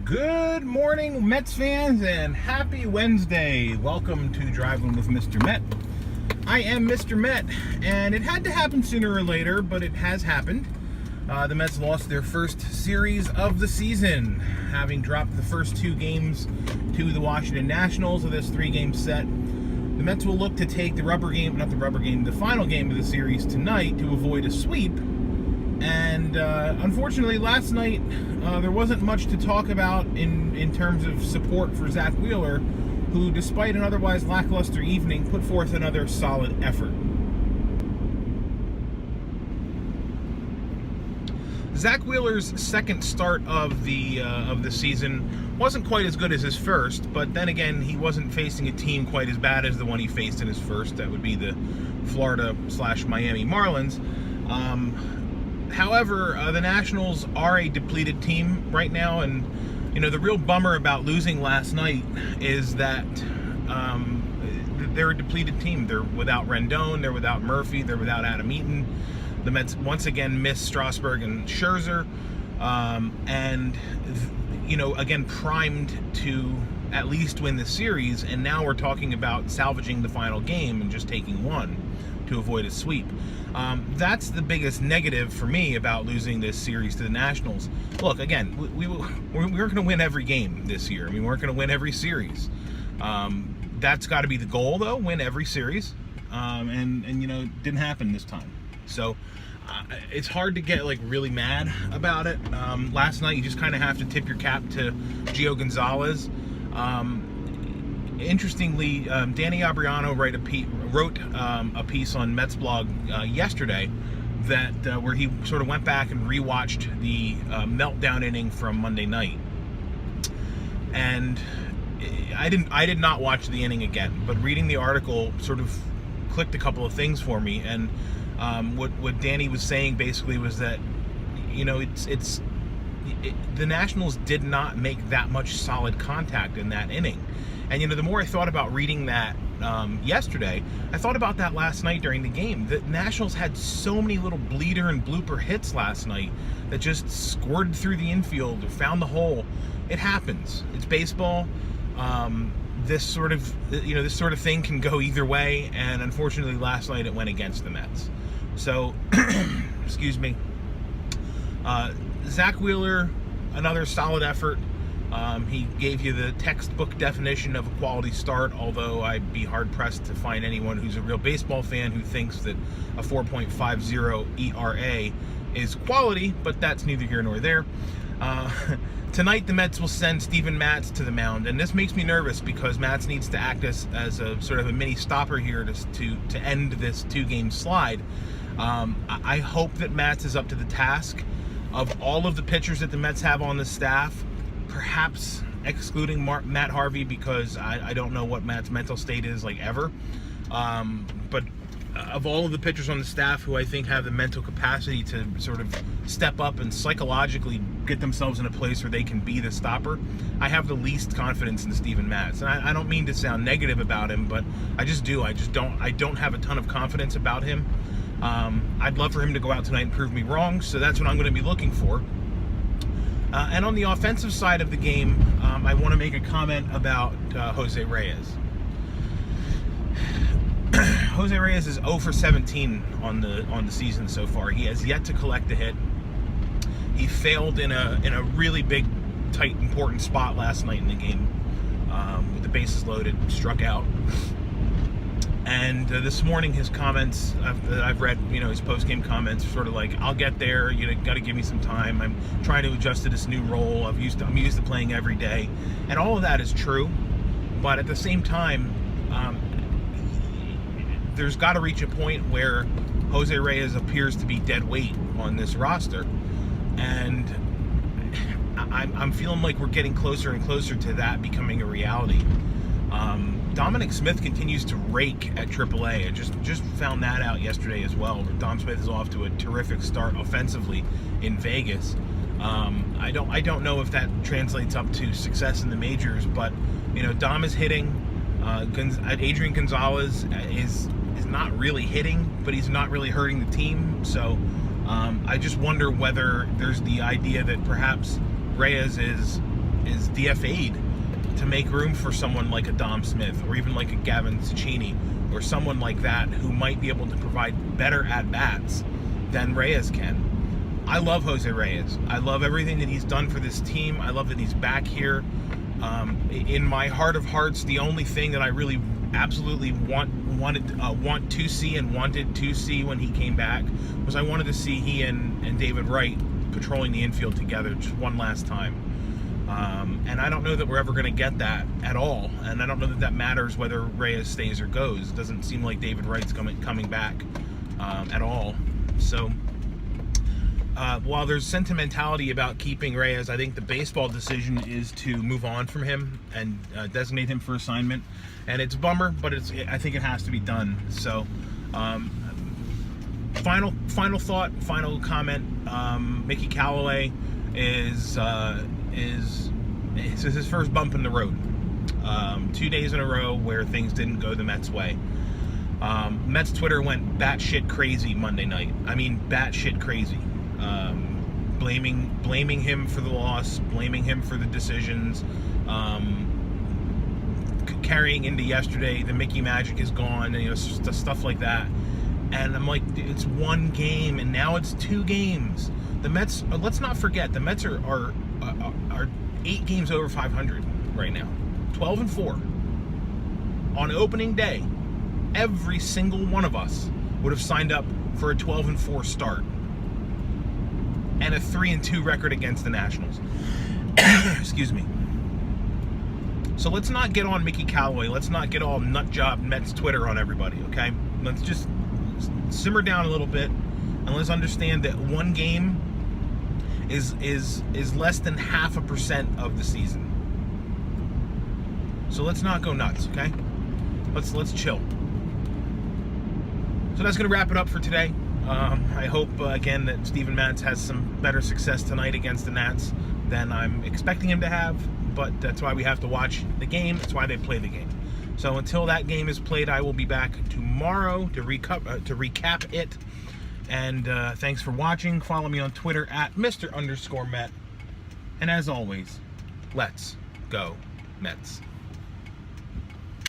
Good morning, Mets fans, and happy Wednesday. Welcome to Driving with Mr. Met. I am Mr. Met, and it had to happen sooner or later, but it has happened. The Mets lost their first series of the season, having dropped the first two games to the Washington Nationals of this three-game set. The Mets will look to take the final game of the series tonight to avoid a sweep. And unfortunately, last night there wasn't much to talk about in terms of support for Zack Wheeler, who, despite an otherwise lackluster evening, put forth another solid effort. Zack Wheeler's second start of the season wasn't quite as good as his first, but then again, he wasn't facing a team quite as bad as the one he faced in his first. That would be the Florida/Miami Marlins. However, the Nationals are a depleted team right now, and the real bummer about losing last night is that they're a depleted team. They're without Rendon, they're without Murphy, they're without Adam Eaton. The Mets once again missed Strasburg and Scherzer, and again primed to at least win the series, and now we're talking about salvaging the final game and just taking one to avoid a sweep. That's the biggest negative for me about losing this series to the Nationals. Look, again, we weren't going to win every game this year. We weren't going to win every series. That's got to be the goal, though, win every series. And it didn't happen this time. So it's hard to get really mad about it. Last night, you just kind of have to tip your cap to Gio Gonzalez. Interestingly, Danny Abriano wrote a piece on Mets blog yesterday that where he sort of went back and rewatched the meltdown inning from Monday night, and I did not watch the inning again, but reading the article sort of clicked a couple of things for me, and what Danny was saying basically was that the Nationals did not make that much solid contact in that inning. And the more I thought about reading that yesterday, I thought about that last night during the game. The Nationals had so many little bleeder and blooper hits last night that just squirted through the infield or found the hole. It happens. It's baseball. This sort of thing can go either way, and unfortunately last night it went against the Mets. So, excuse me. Zack Wheeler, another solid effort. He gave you the textbook definition of a quality start, although I'd be hard-pressed to find anyone who's a real baseball fan who thinks that a 4.50 ERA is quality, but that's neither here nor there. Tonight, the Mets will send Steven Matz to the mound, and this makes me nervous because Matz needs to act as a sort of a mini stopper here to end this two-game slide. I hope that Matz is up to the task. Of all of the pitchers that the Mets have on the staff, perhaps excluding Matt Harvey, because I don't know what Matt's mental state is ever. But of all of the pitchers on the staff who I think have the mental capacity to sort of step up and psychologically get themselves in a place where they can be the stopper, I have the least confidence in Steven Matz. And I don't mean to sound negative about him, but I just do. I don't have a ton of confidence about him. I'd love for him to go out tonight and prove me wrong, so that's what I'm going to be looking for. And on the offensive side of the game, I want to make a comment about Jose Reyes. Jose Reyes is 0 for 17 on the season so far. He has yet to collect a hit. He failed in a really big, tight, important spot last night in the game with the bases loaded, struck out. And this morning, his comments that I've read, his post-game comments are sort of like, "I'll get there. Got to give me some time. I'm trying to adjust to this new role. I'm used to playing every day," and all of that is true. But at the same time, there's got to reach a point where Jose Reyes appears to be dead weight on this roster, and I'm feeling like we're getting closer and closer to that becoming a reality. Dominic Smith continues to rake at AAA. I just found that out yesterday as well. Dom Smith is off to a terrific start offensively in Vegas. I don't know if that translates up to success in the majors, but Dom is hitting. Adrian Gonzalez is not really hitting, but he's not really hurting the team. So I just wonder whether there's the idea that perhaps Reyes is is DFA'd to make room for someone like a Dom Smith or even like a Gavin Cecchini or someone like that who might be able to provide better at-bats than Reyes can. I love Jose Reyes. I love everything that he's done for this team. I love that he's back here. In my heart of hearts, the only thing that I really absolutely wanted to see and wanted to see when he came back was I wanted to see he and David Wright patrolling the infield together just one last time. And I don't know that we're ever going to get that at all. And I don't know that that matters whether Reyes stays or goes. It doesn't seem like David Wright's coming back at all. So while there's sentimentality about keeping Reyes, I think the baseball decision is to move on from him and designate him for assignment. And it's a bummer, but I think it has to be done. So final thought, final comment. Mickey Callaway is his first bump in the road. 2 days in a row where things didn't go the Mets' way. Mets Twitter went batshit crazy Monday night. I mean, batshit crazy. Blaming him for the loss, blaming him for the decisions, carrying into yesterday. The Mickey Magic is gone, and stuff like that. And I'm like, it's one game, and now it's 2 games. The Mets. Let's not forget, the Mets are 8 games over 500 right now, 12-4. On opening day, every single one of us would have signed up for a 12-4 start and a 3-2 record against the Nationals. Excuse me. So let's not get on Mickey Callaway. Let's not get all nutjob Mets Twitter on everybody, okay? Let's just simmer down a little bit, and let's understand that one game is less than 0.5% of the season. So let's not go nuts, okay? Let's chill. So that's going to wrap it up for today. I hope, again, that Steven Matz has some better success tonight against the Nats than I'm expecting him to have, but that's why we have to watch the game. That's why they play the game. So until that game is played, I will be back tomorrow to recap it. And thanks for watching. Follow me on Twitter at Mr_Met. And as always, let's go Mets.